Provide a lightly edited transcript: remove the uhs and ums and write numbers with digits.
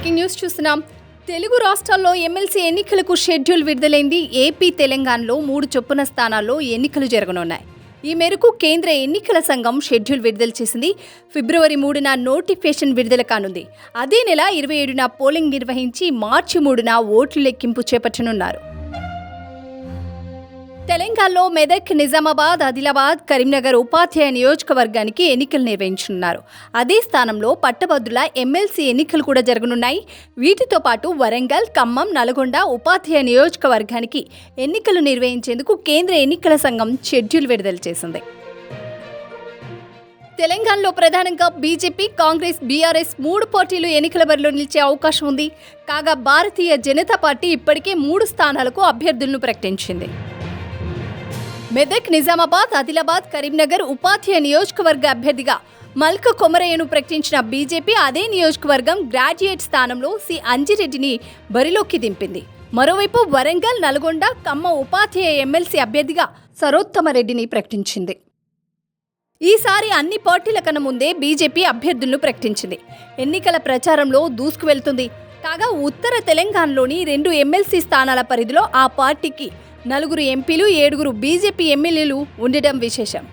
Breaking news చూస్తున్నాం. తెలుగు రాష్ట్రాల్లో MLC ఎన్నికలకు షెడ్యూల్ విడుదలైంది. ఏపీ, తెలంగాణలో 3 చొప్పున స్థానాల్లో ఎన్నికలు జరగనున్నాయి. ఈ మేరకు కేంద్ర ఎన్నికల సంఘం షెడ్యూల్ విడుదల చేసింది. ఫిబ్రవరి 3న నోటిఫికేషన్ విడుదల కానుంది. అదే నెల 27న పోలింగ్ నిర్వహించి మార్చి 3న ఓట్ల లెక్కింపు చేపట్టనున్నారు. తెలంగాణలో మెదక్, నిజామాబాద్, ఆదిలాబాద్, కరీంనగర్ ఉపాధ్యాయ నియోజకవర్గానికి ఎన్నికలు నిర్వహించనున్నారు. అదే స్థానంలో పట్టభద్రుల ఎమ్మెల్సీ ఎన్నికలు కూడా జరగనున్నాయి. వీటితో పాటు వరంగల్, ఖమ్మం, నల్గొండ ఉపాధ్యాయ నియోజకవర్గానికి ఎన్నికలు నిర్వహించేందుకు కేంద్ర ఎన్నికల సంఘం షెడ్యూల్ విడుదల చేసింది. తెలంగాణలో ప్రధానంగా బీజేపీ, కాంగ్రెస్, బీఆర్ఎస్ 3 పార్టీలు ఎన్నికల బరిలో నిలిచే అవకాశం ఉంది. కాగా భారతీయ జనతా పార్టీ ఇప్పటికే 3 స్థానాలకు అభ్యర్థులను ప్రకటించింది. మెదక్, నిజామాబాద్, ఆదిలాబాద్, కరీంనగర్ ఉపాధ్యాయ నియోజకవర్గ అభ్యర్థిగా మల్క కొమరయ్యను ప్రకటించిన బీజేపీ అదే నియోజకవర్గం గ్రాడ్యుయేట్ స్థానంలో సి అంజిరెడ్డిని బరిలోకి దింపింది. మరోవైపు వరంగల్, నల్గొండ, ఖమ్మం ఉపాధ్యాయ ఎమ్మెల్సీ అభ్యర్థిగా సరోత్తమరెడ్డిని ప్రకటించింది. ఈసారి అన్ని పార్టీల కన్నా ముందే బీజేపీ అభ్యర్థులను ప్రకటించింది. ఎన్నికల ప్రచారంలో దూసుకువెళ్తుంది. కాగా ఉత్తర తెలంగాణలోని 2 ఎమ్మెల్సీ స్థానాల పరిధిలో ఆ పార్టీకి 4 ఎంపీలు, 7 బీజేపీ ఎమ్మెల్యేలు ఉండటం విశేషం.